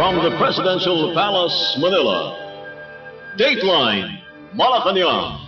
From the Presidential Palace, Manila, Dateline Malacañang.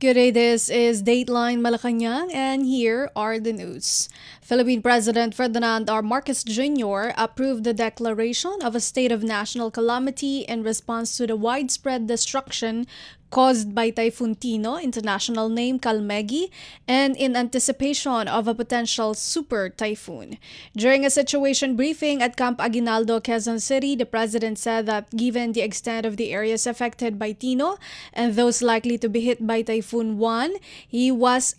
Good day, this is Dateline Malacañang, and here are the news. Philippine President Ferdinand R. Marcos Jr. approved the declaration of a state of national calamity in response to the widespread destruction caused by Typhoon Tino, international name Kalmegi, and in anticipation of a potential super typhoon. During a situation briefing at Camp Aguinaldo, Quezon City, the president said that given the extent of the areas affected by Tino and those likely to be hit by Typhoon 1, he has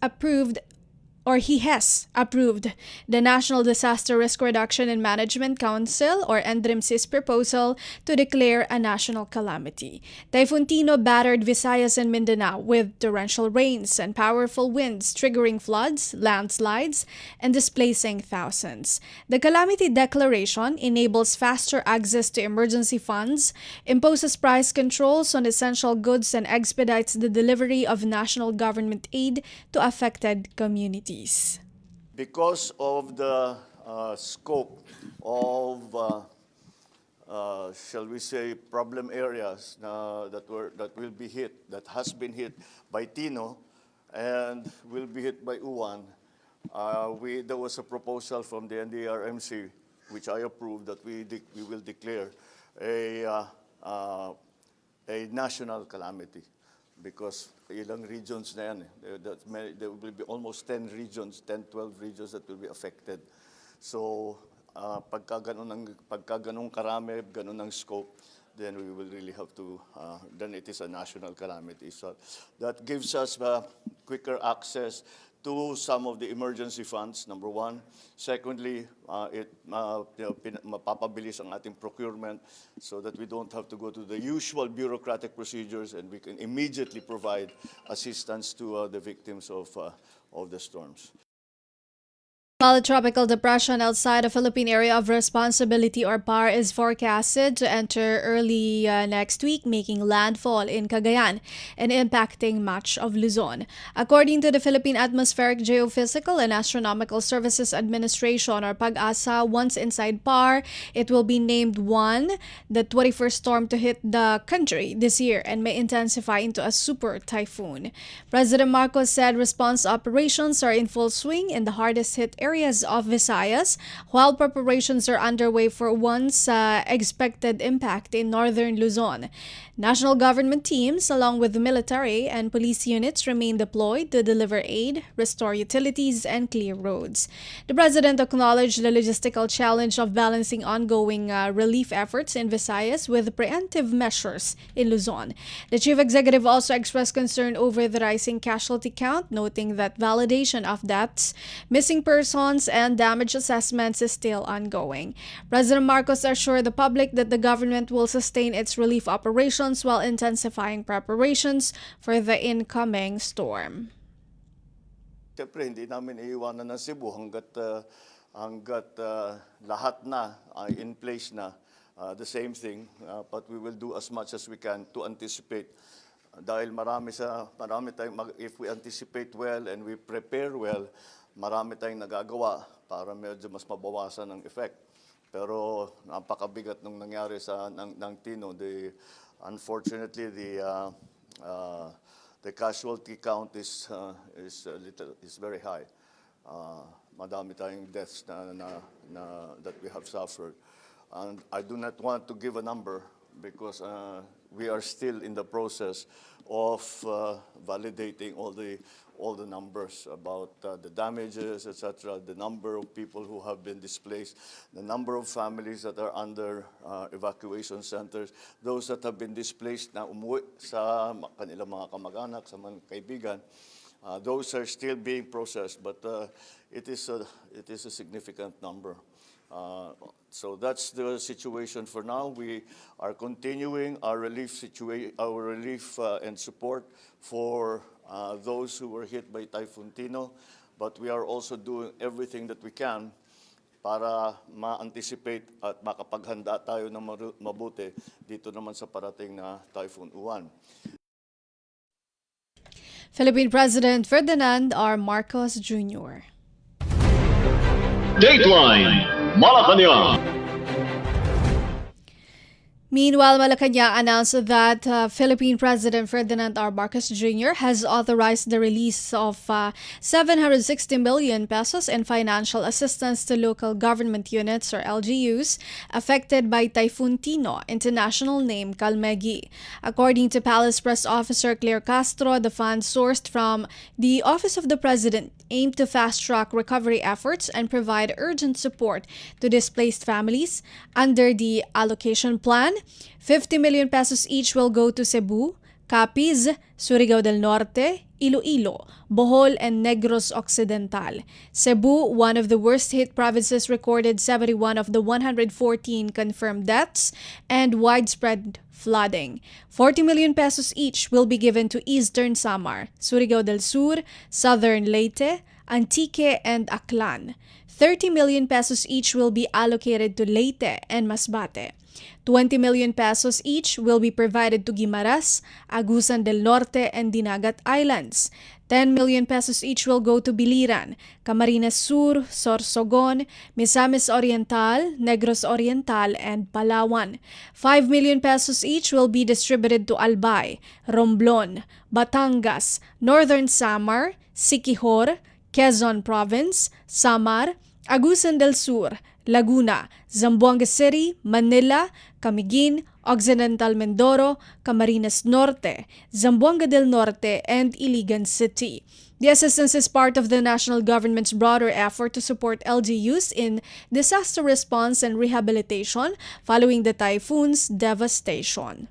approved the National Disaster Risk Reduction and Management Council or NDRIMC's proposal to declare a national calamity. Typhoon Tino battered Visayas and Mindanao with torrential rains and powerful winds triggering floods, landslides, and displacing thousands. The calamity declaration enables faster access to emergency funds, imposes price controls on essential goods, and expedites the delivery of national government aid to affected communities. Because of the scope of, shall we say, problem areas that has been hit by Tino and will be hit by Uwan, there was a proposal from the NDRMC, which I approved, that we will declare a national calamity. Because ilang regions na yan, there will be almost 10 regions, 10, 12 regions that will be affected. So, pagka ganun karami, ganun ang scope, then we will really have to, then it is a national calamity. So, that gives us quicker access to some of the emergency funds, number one. Secondly, it mapapabilis ang ating procurement so that we don't have to go to the usual bureaucratic procedures, and we can immediately provide assistance to the victims of the storms. While a tropical depression outside the Philippine Area of Responsibility or PAR is forecasted to enter early next week, making landfall in Cagayan and impacting much of Luzon. According to the Philippine Atmospheric, Geophysical and Astronomical Services Administration or PAG-ASA, once inside PAR, it will be named one, the 21st storm to hit the country this year, and may intensify into a super typhoon. President Marcos said response operations are in full swing in the hardest hit areas of Visayas, while preparations are underway for once expected impact in northern Luzon. National government teams, along with the military and police units, remain deployed to deliver aid, restore utilities, and clear roads. The president acknowledged the logistical challenge of balancing ongoing relief efforts in Visayas with preemptive measures in Luzon. The chief executive also expressed concern over the rising casualty count, noting that validation of deaths, missing persons, and damage assessments is still ongoing. President Marcos assured the public that the government will sustain its relief operations while intensifying preparations for the incoming storm. Siyempre, hindi namin iiwanan ng Cebu hanggat lahat na in place na. The same thing, but we will do as much as we can to anticipate. Dahil if we anticipate well and we prepare well, marami tayong nagagawa para medyo mas mabawasan ang effect. Pero napakabigat nung nangyari ng Tino. Unfortunately, the casualty count is very high. Madami tayong deaths that we have suffered. And I do not want to give a number because we are still in the process of validating all the numbers about the damages, etc., the number of people who have been displaced, the number of families that are under evacuation centers, those that have been displaced na umuwi sa kanilang mga kamag-anak, sa mga kaibigan. Those are still being processed, but it is a significant number. So that's the situation for now. We are continuing our relief and support for those who were hit by Typhoon Tino, but we are also doing everything that we can para ma-anticipate at makapaghanda tayo ng mabuti dito naman sa parating na Typhoon Uwan. Philippine President Ferdinand R. Marcos Jr. Dateline Malacañang. Meanwhile, Malacañang announced that Philippine President Ferdinand R. Marcos Jr. has authorized the release of 760 million pesos in financial assistance to local government units or LGUs affected by Typhoon Tino, international name Calmegi. According to Palace Press Officer Claire Castro, the funds sourced from the Office of the President aim to fast-track recovery efforts and provide urgent support to displaced families. Under the allocation plan, 50 million pesos each will go to Cebu, Capiz, Surigao del Norte, Iloilo, Bohol, and Negros Occidental. Cebu, one of the worst-hit provinces, recorded 71 of the 114 confirmed deaths and widespread flooding. 40 million pesos each will be given to Eastern Samar, Surigao del Sur, Southern Leyte, Antique, and Aklan. 30 million pesos each will be allocated to Leyte and Masbate. 20 million pesos each will be provided to Guimaras, Agusan del Norte, and Dinagat Islands. 10 million pesos each will go to Biliran, Camarines Sur, Sorsogon, Misamis Oriental, Negros Oriental, and Palawan. 5 million pesos each will be distributed to Albay, Romblon, Batangas, Northern Samar, Siquijor, Quezon Province, Samar, Agusan del Sur, Laguna, Zamboanga City, Manila, Camiguin, Occidental Mindoro, Camarines Norte, Zamboanga del Norte, and Iligan City. The assistance is part of the national government's broader effort to support LGUs in disaster response and rehabilitation following the typhoon's devastation.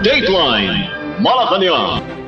Dateline Malacañang.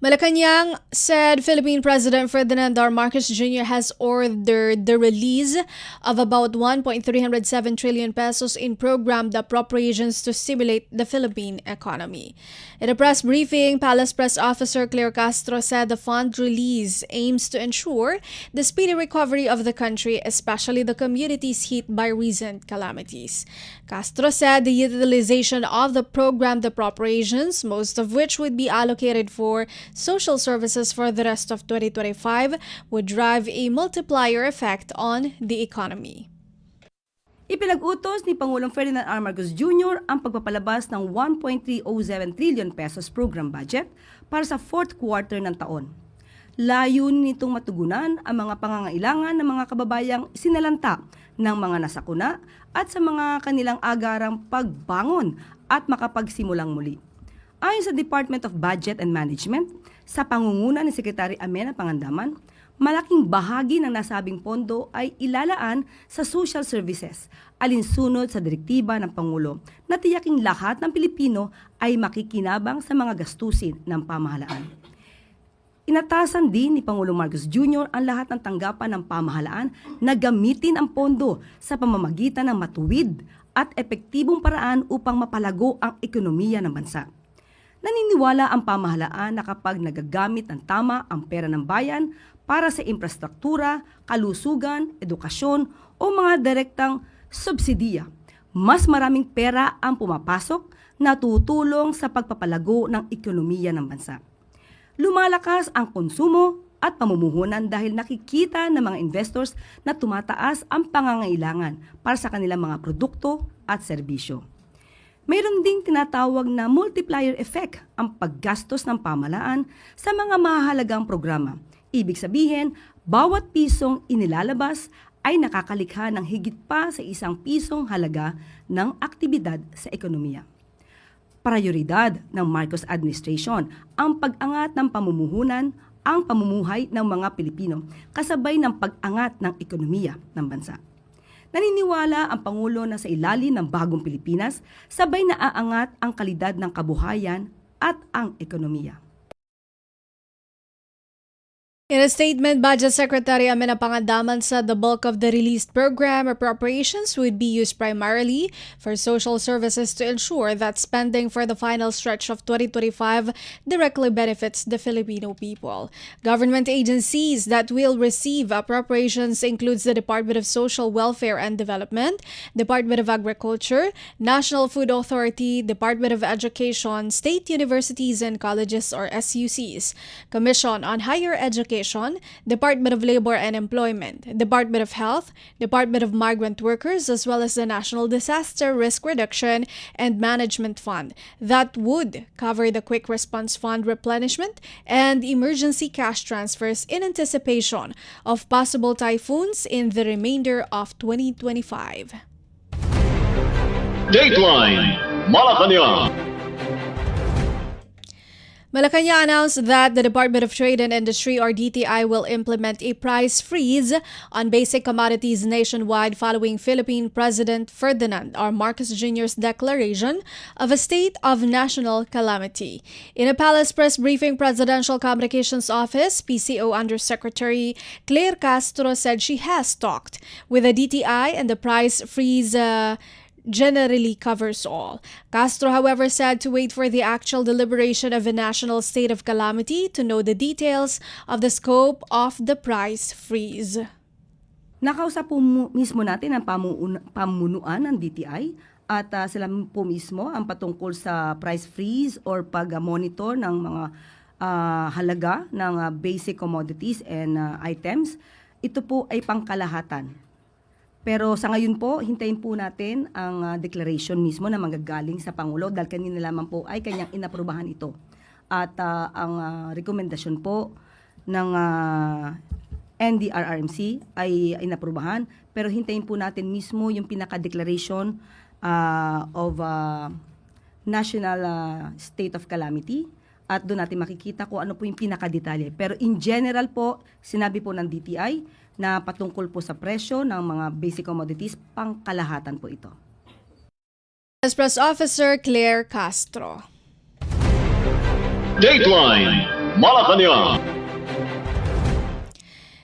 Malacañang said Philippine President Ferdinand R. Marcos Jr. has ordered the release of about 1.307 trillion pesos in programmed appropriations to stimulate the Philippine economy. In a press briefing, Palace Press Officer Claire Castro said the fund release aims to ensure the speedy recovery of the country, especially the communities hit by recent calamities. Castro said the utilization of the programmed appropriations, most of which would be allocated for social services for the rest of 2025, would drive a multiplier effect on the economy. Ipinag-utos ni Pangulong Ferdinand R. Marcos Jr. ang pagpapalabas ng 1.307 trillion pesos program budget para sa fourth quarter ng taon. Layunin nitong matugunan ang mga pangangailangan ng mga kababayang sinalanta ng mga nasakuna at sa mga kanilang agarang pagbangon at makapagsimulang muli. Ayon sa Department of Budget and Management, sa pangunguna ni Secretary Amena Pangandaman, malaking bahagi ng nasabing pondo ay ilalaan sa social services, alinsunod sa direktiba ng Pangulo na tiyaking lahat ng Pilipino ay makikinabang sa mga gastusin ng pamahalaan. Inatasan din ni Pangulong Marcos Jr. ang lahat ng tanggapan ng pamahalaan na gamitin ang pondo sa pamamagitan ng matuwid at epektibong paraan upang mapalago ang ekonomiya ng bansa. Naniniwala ang pamahalaan na kapag nagagamit ng tama ang pera ng bayan para sa infrastruktura, kalusugan, edukasyon o mga direktang subsidiya, mas maraming pera ang pumapasok na tutulong sa pagpapalago ng ekonomiya ng bansa. Lumalakas ang konsumo at pamumuhunan dahil nakikita ng mga investors na tumataas ang pangangailangan para sa kanilang mga produkto at serbisyo. Mayroon ding tinatawag na multiplier effect ang paggastos ng pamahalaan sa mga mahalagang programa. Ibig sabihin, bawat pisong inilalabas ay nakakalikha ng higit pa sa 1 pisong halaga ng aktibidad sa ekonomiya. Prioridad ng Marcos administration ang pag-angat ng pamumuhunan, ang pamumuhay ng mga Pilipino kasabay ng pag-angat ng ekonomiya ng bansa. Naniniwala ang Pangulo na sa ilalim ng bagong Pilipinas, sabay na aangat ang kalidad ng kabuhayan at ang ekonomiya. In a statement, Budget Secretary Amina Pangandaman said the bulk of the released program appropriations would be used primarily for social services to ensure that spending for the final stretch of 2025 directly benefits the Filipino people. Government agencies that will receive appropriations includes the Department of Social Welfare and Development, Department of Agriculture, National Food Authority, Department of Education, State Universities and Colleges or SUCs, Commission on Higher Education, Department of Labor and Employment, Department of Health, Department of Migrant Workers, as well as the National Disaster Risk Reduction and Management Fund that would cover the Quick Response Fund replenishment and emergency cash transfers in anticipation of possible typhoons in the remainder of 2025. Dateline Malacañang. Malacañang announced that the Department of Trade and Industry or DTI will implement a price freeze on basic commodities nationwide following Philippine President Ferdinand R. Marcos Jr.'s declaration of a state of national calamity. In a palace press briefing, Presidential Communications Office PCO Undersecretary Claire Castro said she has talked with the DTI and the price freeze generally covers all. Castro, however, said to wait for the actual deliberation of a national state of calamity to know the details of the scope of the price freeze. Nakausap po mismo natin ang pamunuan ng DTI at sila po mismo ang patungkol sa price freeze or pag-monitor ng mga halaga ng basic commodities and items. Ito po ay pangkalahatan. Pero sa ngayon po, hintayin po natin ang declaration mismo na manggagaling sa Pangulo dahil kanina lamang po ay kanyang inaprubahan ito. At ang rekomendasyon po ng NDRRMC ay inaprubahan, pero hintayin po natin mismo yung pinaka-declaration of national state of calamity at doon natin makikita kung ano po yung pinaka-detalye. Pero in general po, sinabi po ng DTI na patungkol po sa presyo ng mga basic commodities, pangkalahatan po ito. As Press Officer Claire Castro. Dateline Malacañang.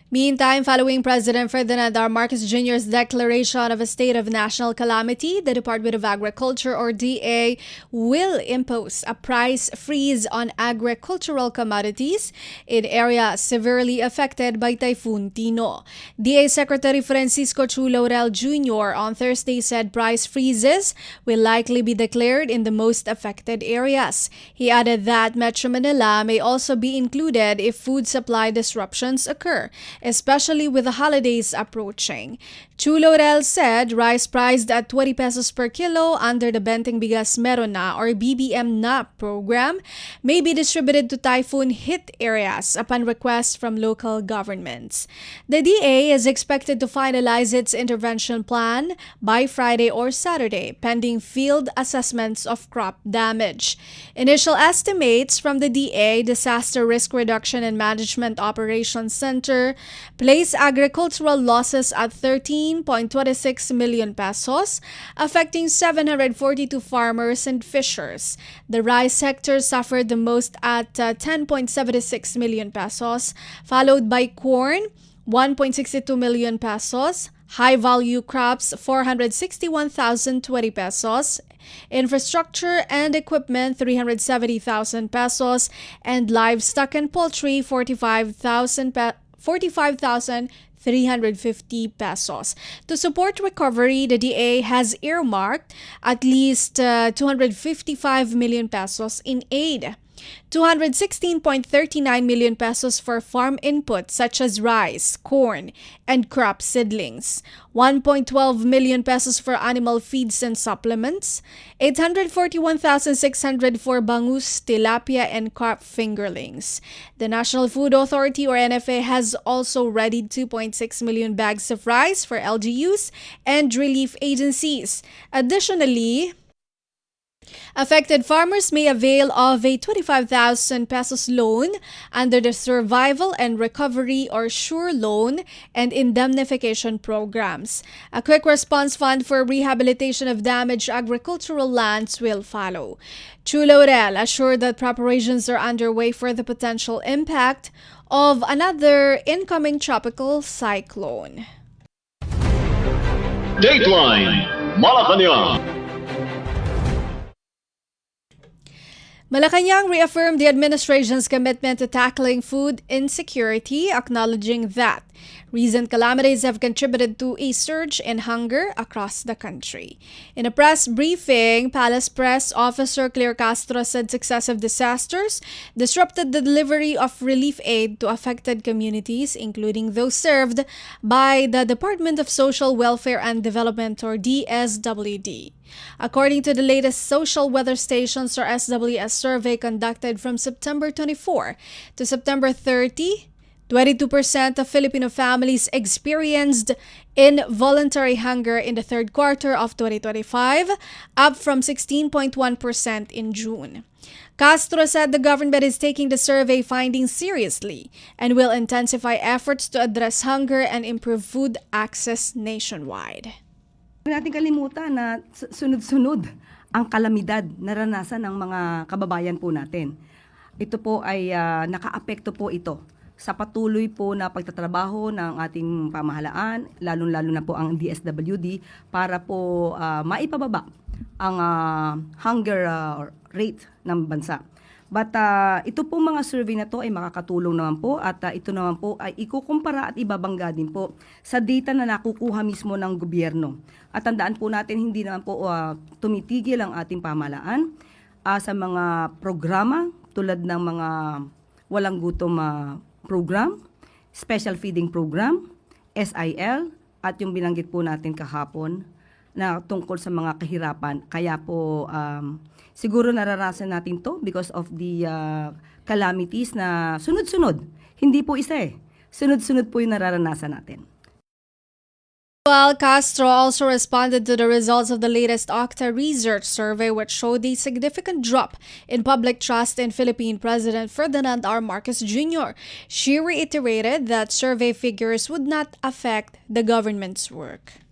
Meantime, following President Ferdinand R. Marcos Jr.'s declaration of a state of national calamity, the Department of Agriculture or DA will impose a price freeze on agricultural commodities in areas severely affected by Typhoon Tino. DA Secretary Francisco Chu Laurel Jr. on Thursday said price freezes will likely be declared in the most affected areas. He added that Metro Manila may also be included if food supply disruptions occur, especially with the holidays approaching. Chu Laurel said rice priced at 20 pesos per kilo under the Benteng Bigas Meron Na or BBM Na program may be distributed to typhoon-hit areas upon request from local governments. The DA is expected to finalize its intervention plan by Friday or Saturday, pending field assessments of crop damage. Initial estimates from the DA Disaster Risk Reduction and Management Operations Center place agricultural losses at 13.26 million pesos, affecting 742 farmers and fishers. The rice sector suffered the most at 10.76 million pesos, followed by corn, 1.62 million pesos, high-value crops, 461,020 pesos, infrastructure and equipment, 370,000 pesos, and livestock and poultry, 45,350 pesos. To support recovery, the DA has earmarked at least 255 million pesos in aid. 216.39 million pesos for farm inputs such as rice, corn, and crop seedlings, 1.12 million pesos for animal feeds and supplements, 841,600 for bangus, tilapia, and carp fingerlings. The National Food Authority or NFA has also readied 2.6 million bags of rice for LGUs and relief agencies. Additionally, affected farmers may avail of a 25,000 pesos loan under the Survival and Recovery or SURE loan and indemnification programs. A quick response fund for rehabilitation of damaged agricultural lands will follow. Chu Laurel assured that preparations are underway for the potential impact of another incoming tropical cyclone. Dateline Malacañang. Malacañang reaffirmed the administration's commitment to tackling food insecurity, acknowledging that recent calamities have contributed to a surge in hunger across the country. In a press briefing, Palace Press Officer Claire Castro said successive disasters disrupted the delivery of relief aid to affected communities, including those served by the Department of Social Welfare and Development, or DSWD. According to the latest Social Weather Stations, or SWS survey conducted from September 24 to September 30, 22% of Filipino families experienced involuntary hunger in the third quarter of 2025, up from 16.1% in June. Castro said the government is taking the survey findings seriously and will intensify efforts to address hunger and improve food access nationwide. Huwag natin kalimutan na sunod-sunod ang kalamidad na naranasan ng mga kababayan po natin. Ito po ay nakaapekto po ito sa patuloy po na pagtatrabaho ng ating pamahalaan, lalong-lalo na po ang DSWD, para po maipababa ang hunger rate ng bansa. But ito po mga survey na to ay makakatulong naman po, at ito naman po ay ikukumpara at ibabangga din po sa data na nakukuha mismo ng gobyerno. At tandaan po natin, hindi naman po tumitigil ang ating pamahalaan sa mga programa tulad ng mga walang gutom program, special feeding program, SIL, at yung binanggit po natin kahapon na tungkol sa mga kahirapan. Kaya po siguro nararasan natin to because of the calamities na sunod-sunod. Hindi po isa sunod-sunod po yung nararanasan natin. Well, Castro also responded to the results of the latest Octa research survey, which showed a significant drop in public trust in Philippine President Ferdinand R. Marcos Jr. She reiterated that survey figures would not affect the government's work.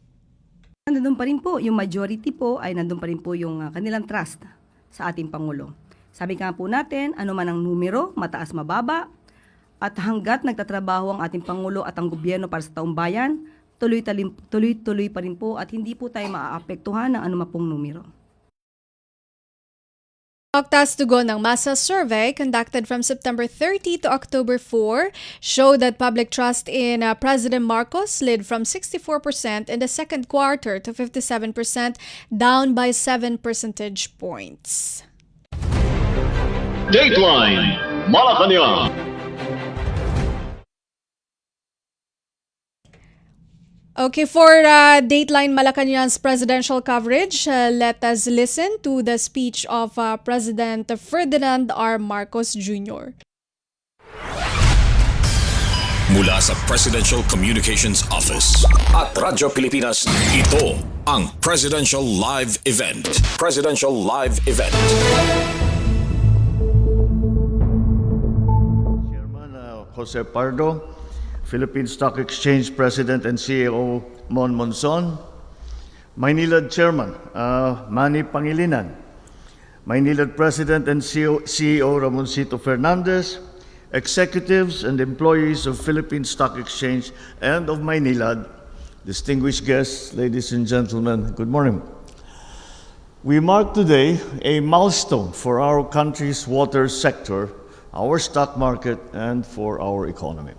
Nandun pa rin po, yung majority po ay nandun pa rin po yung kanilang trust sa ating Pangulo. Sabi nga po natin, ano man ang numero, mataas mababa, at hanggat nagtatrabaho ang ating Pangulo at ang gobyerno para sa taong bayan, tuloy-tuloy pa rin po at hindi po tayo maaapektuhan ng anumang pong numero. Octa's tugon ng masa survey conducted from September 30 to October 4 showed that public trust in President Marcos slid from 64% in the second quarter to 57%, down by 7 percentage points. Dateline Malacañang. Okay, for Dateline Malacañang's presidential coverage, let us listen to the speech of President Ferdinand R. Marcos Jr. Mula sa Presidential Communications Office at Radyo Pilipinas, ito ang Presidential Live Event. Presidential Live Event. Chairman Jose Pardo, Philippine Stock Exchange President and CEO Mon Monzon, Maynilad Chairman Manny Pangilinan, Maynilad President and CEO Ramoncito Fernandez, executives and employees of Philippine Stock Exchange and of Maynilad, distinguished guests, ladies and gentlemen, good morning. We mark today a milestone for our country's water sector, our stock market, and for our economy.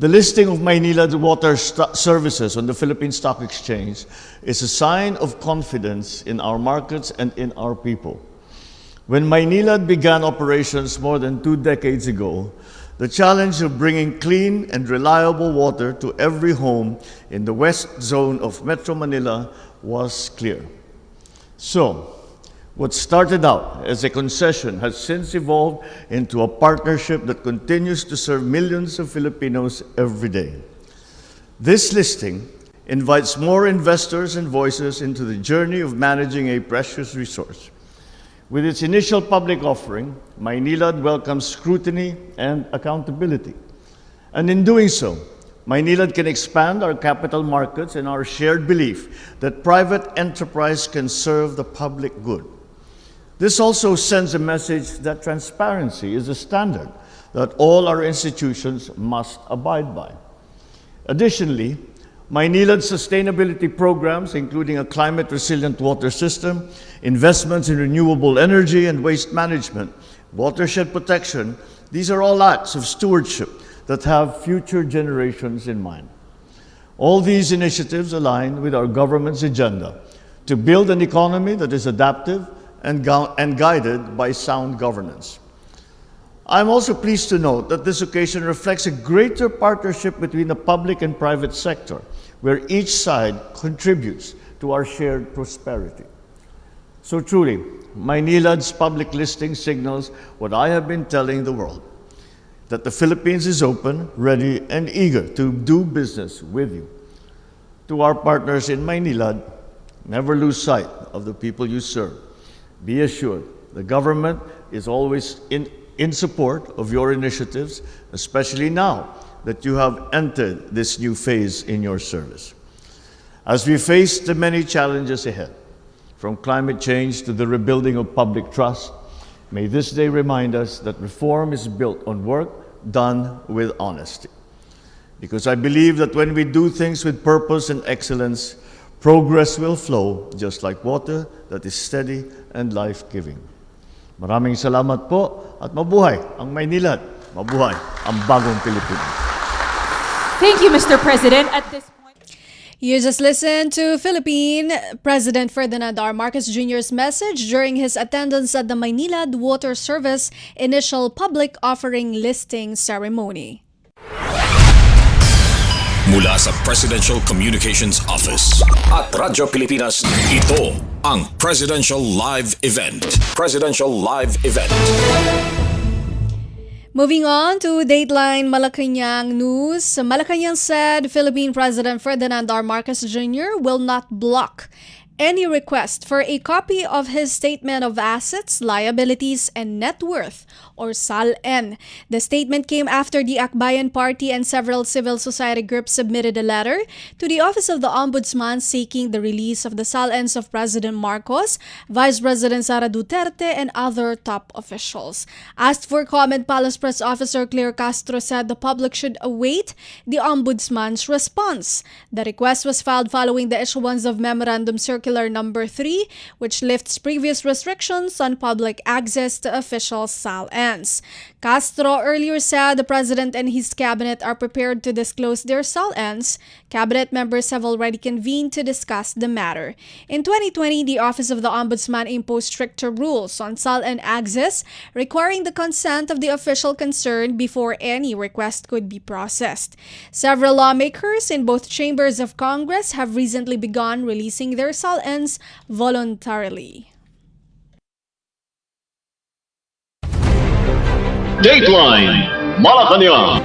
The listing of Maynilad Water Services on the Philippine Stock Exchange is a sign of confidence in our markets and in our people. When Maynilad began operations more than 2 decades ago, the challenge of bringing clean and reliable water to every home in the west zone of Metro Manila was clear. So, what started out as a concession has since evolved into a partnership that continues to serve millions of Filipinos every day. This listing invites more investors and voices into the journey of managing a precious resource. With its initial public offering, Maynilad welcomes scrutiny and accountability. And in doing so, Maynilad can expand our capital markets and our shared belief that private enterprise can serve the public good. This also sends a message that transparency is a standard that all our institutions must abide by. Additionally, Maynilad's sustainability programs, including a climate-resilient water system, investments in renewable energy and waste management, watershed protection, these are all acts of stewardship that have future generations in mind. All these initiatives align with our government's agenda to build an economy that is adaptive and guided by sound governance. I'm also pleased to note that this occasion reflects a greater partnership between the public and private sector, where each side contributes to our shared prosperity. So truly, Maynilad's public listing signals what I have been telling the world, that the Philippines is open, ready, and eager to do business with you. To our partners in Maynilad, never lose sight of the people you serve. Be assured, the government is always in support of your initiatives, especially now that you have entered this new phase in your service. As we face the many challenges ahead, from climate change to the rebuilding of public trust, may this day remind us that reform is built on work done with honesty. Because I believe that when we do things with purpose and excellence, progress will flow just like water that is steady and life-giving. Maraming salamat po at mabuhay ang Maynilad, mabuhay ang bagong Pilipinas. Thank you, Mr. President. At this point, You just listened to Philippine President Ferdinand R. Marcos Jr.'s message during his attendance at the Maynilad Water Service initial public offering listing ceremony. Mula sa Presidential Communications Office at Radyo Pilipinas, ito ang Presidential Live Event. Presidential Live Event. Moving on to Dateline Malacañang news. Malacañang said Philippine President Ferdinand R. Marcos Jr. will not block any request for a copy of his Statement of Assets, Liabilities, and Net Worth, or SALN. The statement came after the Akbayan Party and several civil society groups submitted a letter to the Office of the Ombudsman seeking the release of the SALNs of President Marcos, Vice President Sara Duterte, and other top officials. Asked for comment, Palace Press Officer Claire Castro said the public should await the Ombudsman's response. The request was filed following the issuance of Memorandum Circular Number 3, which lifts previous restrictions on public access to official SALNs. Castro earlier said the president and his cabinet are prepared to disclose their SALNs. Cabinet members have already convened to discuss the matter. In 2020, the Office of the Ombudsman imposed stricter rules on SALN access, requiring the consent of the official concerned before any request could be processed. Several lawmakers in both chambers of Congress have recently begun releasing their SALNs voluntarily. Dateline Malacañang.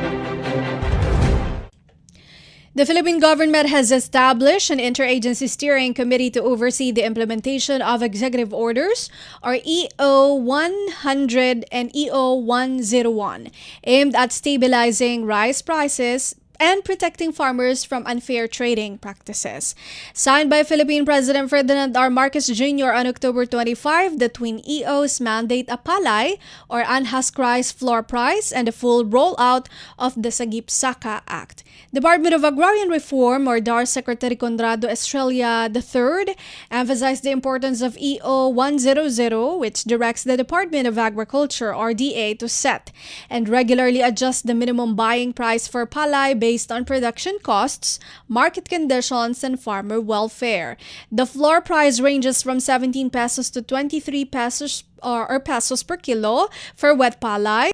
The Philippine government has established an interagency steering committee to oversee the implementation of executive orders, or EO 100 and EO 101, aimed at stabilizing rice prices and protecting farmers from unfair trading practices. Signed by Philippine President Ferdinand R. Marcos Jr. on October 25, the twin EOs mandate a palay or unhusked rice floor price and a full rollout of the Sagip Saka Act. Department of Agrarian Reform or DAR Secretary Conrado Estrella III emphasized the importance of EO 100, which directs the Department of Agriculture or DA to set and regularly adjust the minimum buying price for palay based on production costs, market conditions, and farmer welfare. The floor price ranges from 17 pesos to 23 pesos or pesos per kilo for wet palay,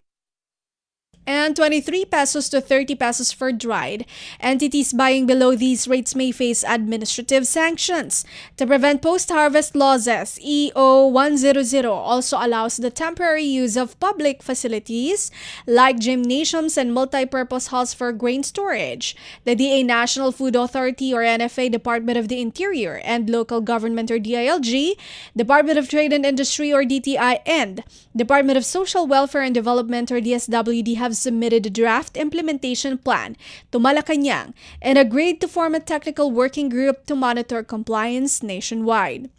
and 23 pesos to 30 pesos for dried. Entities buying below these rates may face administrative sanctions. To prevent post-harvest losses, EO 100 also allows the temporary use of public facilities like gymnasiums and multi-purpose halls for grain storage. The DA National Food Authority or NFA, Department of the Interior, and Local Government or DILG, Department of Trade and Industry or DTI, and Department of Social Welfare and Development or DSWD have submitted a draft implementation plan to Malacañang and agreed to form a technical working group to monitor compliance nationwide.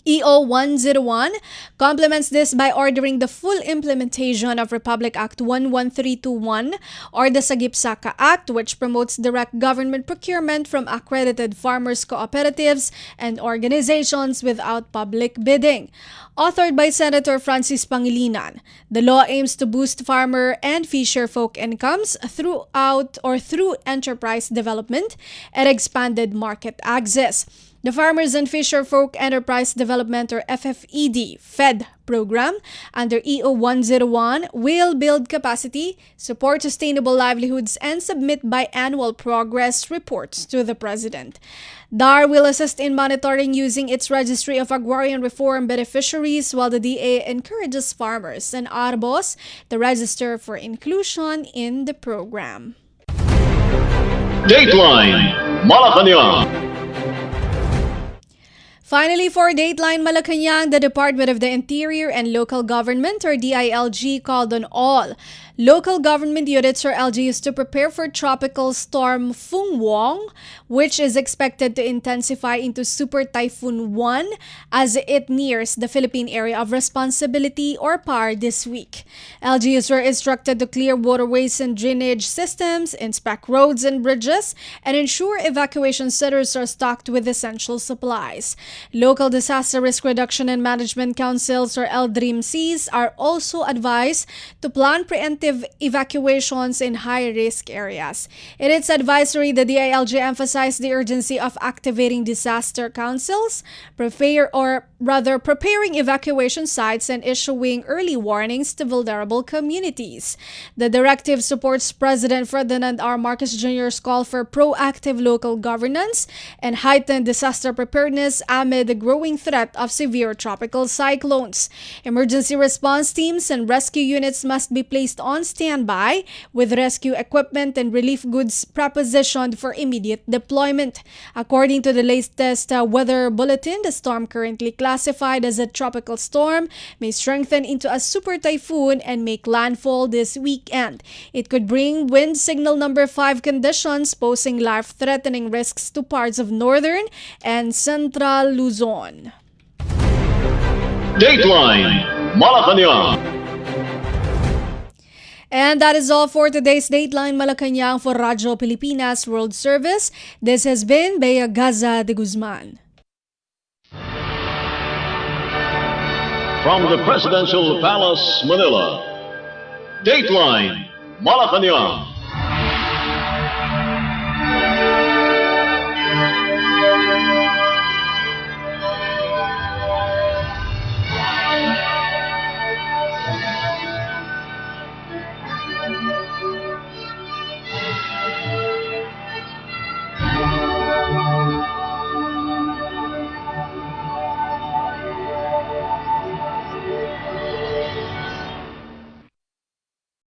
EO 101 complements this by ordering the full implementation of Republic Act 11321 or the Sagip-Saka Act, which promotes direct government procurement from accredited farmers' cooperatives and organizations without public bidding. Authored by Senator Francis Pangilinan, the law aims to boost farmer and fisher folk incomes through enterprise development and expanded market access. The Farmers and Fisher Folk Enterprise Development or FFED FED program under EO 101 will build capacity, support sustainable livelihoods, and submit biannual progress reports to the President. DAR will assist in monitoring using its Registry of Agrarian Reform beneficiaries, while the DA encourages farmers and arbos to register for inclusion in the program. Dateline Malacañang. Finally, for Dateline Malacañang, the Department of the Interior and Local Government or DILG called on all local government units or LGUs to prepare for Tropical Storm Phung-Wong, which is expected to intensify into Super Typhoon 1 as it nears the Philippine Area of Responsibility or PAR this week. LGUs were instructed to clear waterways and drainage systems, inspect roads and bridges, and ensure evacuation centers are stocked with essential supplies. Local Disaster Risk Reduction and Management Councils or LDRIMCs are also advised to plan preemptive evacuations in high-risk areas. In its advisory, the DILG emphasized the urgency of activating disaster councils, preparing evacuation sites, and issuing early warnings to vulnerable communities. The directive supports President Ferdinand R. Marcos Jr.'s call for proactive local governance and heightened disaster preparedness amid the growing threat of severe tropical cyclones. Emergency response teams and rescue units must be placed on standby with rescue equipment and relief goods prepositioned for immediate deployment. According to the latest weather bulletin, the storm currently classified as a tropical storm may strengthen into a super typhoon and make landfall this weekend. It could bring wind signal number 5 conditions, posing life-threatening risks to parts of northern and central Luzon. Dateline Malacañang. And that is all for today's Dateline Malacañang for Radyo Pilipinas World Service. This has been Bea Gaza-de Guzman. From the Presidential Palace, Manila, Dateline Malacañang.